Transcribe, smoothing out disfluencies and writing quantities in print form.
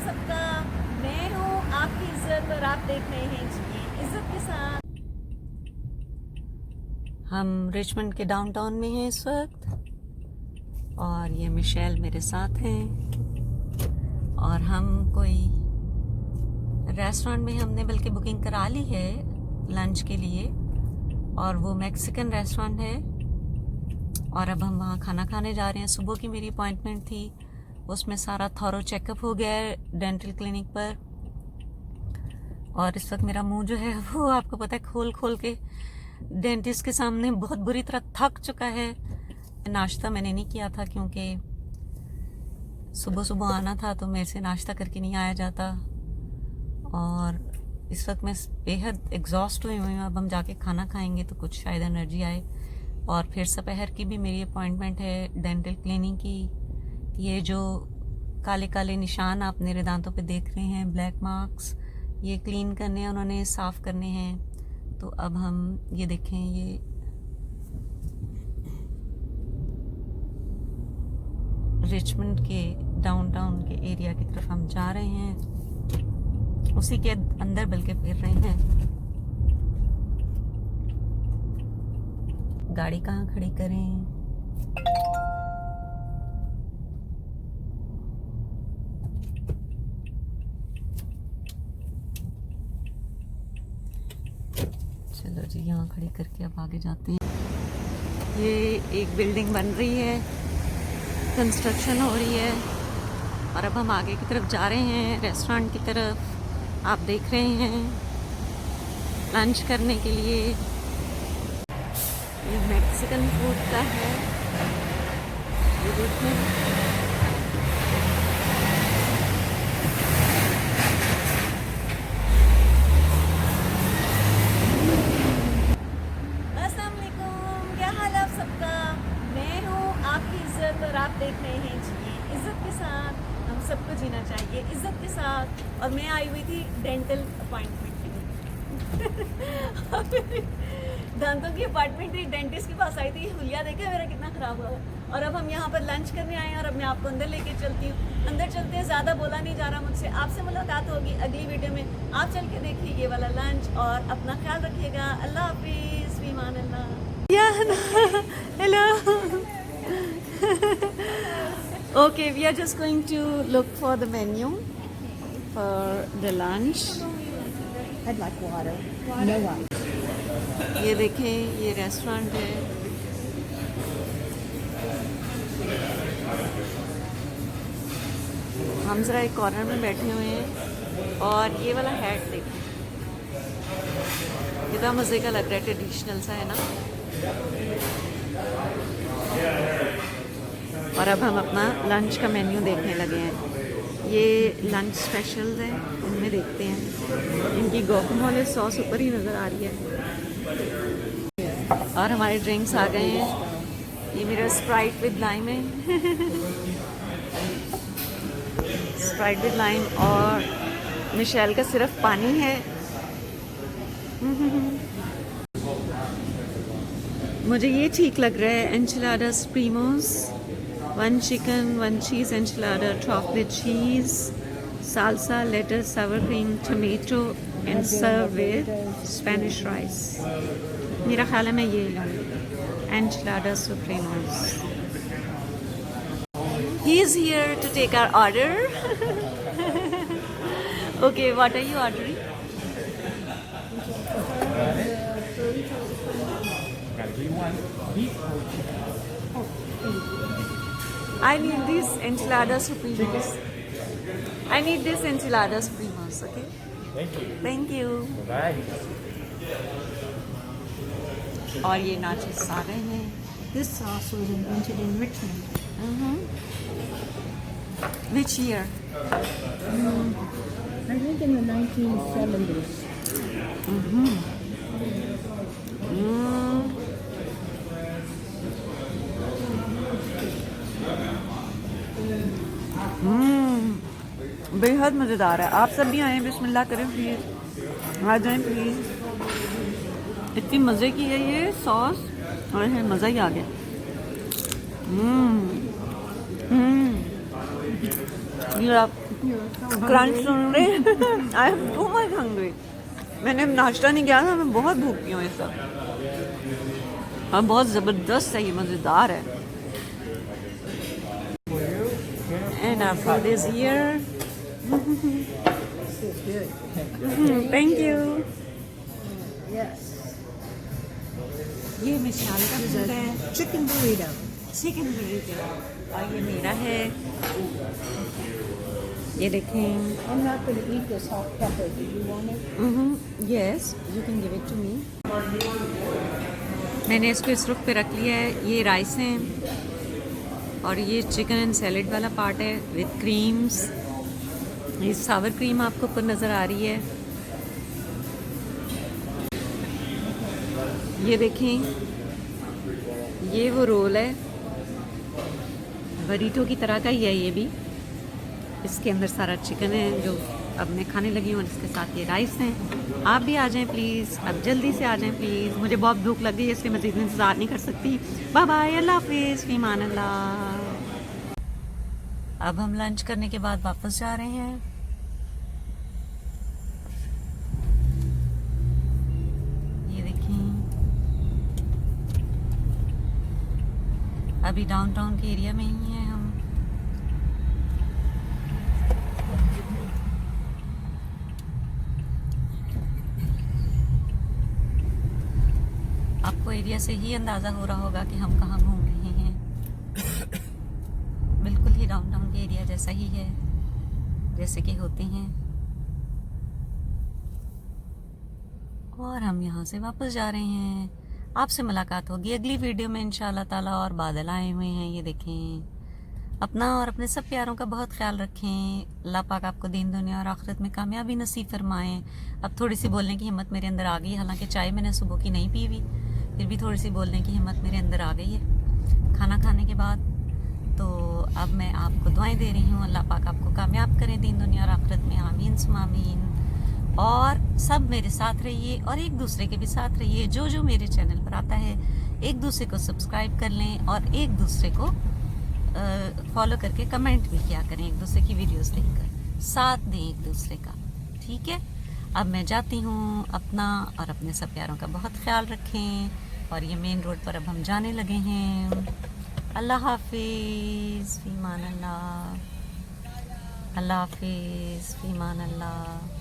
सबका। मैं हूँ आपकी इज्जत और आप देख रहे हैं जिए इज्जत के साथ। हम रिचमंड के डाउनटाउन में हैं इस वक्त और ये मिशेल मेरे साथ हैं और हम कोई रेस्टोरेंट में हमने बल्कि बुकिंग करा ली है लंच के लिए और वो मैक्सिकन रेस्टोरेंट है और अब हम वहाँ खाना खाने जा रहे हैं। सुबह की मेरी अपॉइंटमेंट थी, उसमें सारा थॉरो चेकअप हो गया है डेंटल क्लिनिक पर और इस वक्त मेरा मुंह जो है वो आपको पता है खोल खोल के डेंटिस्ट के सामने बहुत बुरी तरह थक चुका है। नाश्ता मैंने नहीं किया था क्योंकि सुबह सुबह आना था तो मेरे से नाश्ता करके नहीं आया जाता और इस वक्त मैं बेहद एग्जॉस्ट हुई हूँ। अब हम जाके खाना खाएंगे तो कुछ शायद एनर्जी आए और फिर दोपहर की भी मेरी अपॉइंटमेंट है डेंटल क्लिनिक की। ये जो काले काले निशान आप मेरे दांतों पे देख रहे हैं, ब्लैक मार्क्स, ये क्लीन करने हैं, उन्होंने साफ़ करने हैं। तो अब हम ये देखें, ये रिचमंड के डाउनटाउन के एरिया की तरफ हम जा रहे हैं, उसी के अंदर बल्कि फिर रहे हैं। गाड़ी कहाँ खड़ी करें? चलो जी, यहाँ खड़ी करके अब आगे जाते हैं। ये एक बिल्डिंग बन रही है, कंस्ट्रक्शन हो रही है और अब हम आगे की तरफ जा रहे हैं रेस्टोरेंट की तरफ। आप देख रहे हैं लंच करने के लिए। ये मैक्सिकन फूड का है, ये देखें। अस्सलाम वालेकुम, क्या हाल है आप सबका। मैं हूँ आपकी इज्जत और आप देख रहे हैं जिए इज्जत के साथ। हम सबको जीना चाहिए इज्जत के साथ। और मैं आई हुई थी डेंटल अपॉइंटमेंट के लिए दांतों की अपॉइंटमेंट थी, डेंटिस्ट के पास आई थी। हुलिया देखा मेरा कितना ख़राब हुआ और अब हम यहाँ पर लंच करने आए हैं और अब मैं आपको अंदर लेके चलती हूँ। अंदर चलते हैं, ज़्यादा बोला नहीं जा रहा मुझसे। आपसे मुलाकात होगी अगली वीडियो में। आप चल के देखिए ये वाला लंच और अपना ख्याल रखिएगा। अल्लाह हाफिज़, फ़ीमान अल्लाह। Hello. Okay, we are just going to look for the menu for the lunch. I'd like water. No ice. ये देखें, ये रेस्टोरेंट है। हम ज़रा एक कॉर्नर में बैठे हुए हैं और ये वाला हैट देखें, कितना मज़े का लग रहा है, ट्रेडिशनल सा है ना। और अब हम अपना लंच का मेन्यू देखने लगे हैं। ये लंच स्पेशल्स हैं, इनमें देखते हैं। इनकी गुआकामोले सॉस ऊपर ही नज़र आ रही है और हमारे ड्रिंक्स आ गए हैं। ये मेरा स्प्राइट विद लाइम है स्प्राइट विद लाइम और मिशेल का सिर्फ पानी है। मुझे ये ठीक लग रहा है, एंचिलाडास प्रीमोस, 1 chicken, 1 cheese enchilada topped with cheese, salsa, lettuce, sour cream, tomato and served with Spanish rice. मेरा ख्याल है मैं ये लूँ, enchiladas supremos. He is here to take our order. Okay, what are you ordering? I need these enchiladas supremos. I need this enchiladas supremos, okay? Thank you. Thank you. Bye. और ये nachos आ रहे हैं। This sauce was invented in Richmond. Which year? I think in the 1970s. बेहद मज़ेदार है। आप सब भी आएँ, बिस्मिल्लाह करें प्लीज़, आ जाएँ प्लीज़। इतनी मज़े की है ये सॉस और है, मज़ा ही आ गया। ये आप क्रंच सुन रहे I am too much hungry. मैंने नाश्ता नहीं किया था, मैं बहुत भूखी हूँ इस वक्त। और बहुत ज़बरदस्त है, ये मज़ेदार है। And our food is here. Thank you. ये मिशाल का फूड है, Chicken burrito. चिकन बुर्रिटो, और ये मेरा है। ये देखें। I'm not going to eat this hot pepper. Do you want it? Yes, you can give it to me. मैंने इसको इस रुख पे रख लिया है। ये राइस हैं और ये चिकन एंड सैलेड वाला पार्ट है विद क्रीम्स। ये सावर क्रीम आपको ऊपर नज़र आ रही है। ये देखें, ये वो रोल है, बरीटो की तरह का ही है ये भी। इसके अंदर सारा चिकन है जो अब मैं खाने लगी हूँ, और इसके साथ ये राइस हैं। आप भी आ जाएं प्लीज़, अब जल्दी से आ जाएं प्लीज़। मुझे बहुत भूख लग गई है, इसलिए मज़ीद इंतज़ार नहीं कर सकती। बाय बाय, अल्लाह हाफिज़, फ़ी अमान अल्लाह। अब हम लंच करने के बाद वापस जा रहे हैं। ये देखें, अभी डाउनटाउन के एरिया में ही हैं हम। आपको एरिया से ही अंदाज़ा हो रहा होगा कि हम कहाँ घूम रहे हैं। बिल्कुल ही डाउनटाउन के एरिया जैसा ही है, जैसे कि होते हैं। और हम यहाँ से वापस जा रहे हैं। आपसे मुलाकात होगी अगली वीडियो में इंशाल्लाह ताला। और बादल आए हुए हैं, ये देखें। अपना और अपने सब प्यारों का बहुत ख्याल रखें। अल्लाह पाक आपको दीन दुनिया और आखिरत में कामयाबी नसीब फरमाएं। अब थोड़ी सी बोलने की हिम्मत मेरे अंदर आ गई, हालांकि चाय मैंने सुबह की नहीं पी हुई, फिर भी थोड़ी सी बोलने की हिम्मत मेरे अंदर आ गई है खाना खाने के बाद। तो अब मैं आपको दुआएं दे रही हूँ, अल्लाह पाक आपको कामयाब करें दीन दुनिया और आखिरत में, आमीन सुम्मा आमीन। और सब मेरे साथ रहिए और एक दूसरे के भी साथ रहिए। जो जो मेरे चैनल पर आता है, एक दूसरे को सब्सक्राइब कर लें और एक दूसरे को फॉलो करके कमेंट भी किया करें, एक दूसरे की वीडियोस देखकर साथ दें एक दूसरे का, ठीक है। अब मैं जाती हूँ। अपना और अपने सब प्यारों का बहुत ख्याल रखें। और ये मेन रोड पर अब हम जाने लगे हैं। अल्लाह हाफिज़, फ़ी अमान अल्लाह। अल्लाह हाफिज़, फ़ी अमान अल्लाह।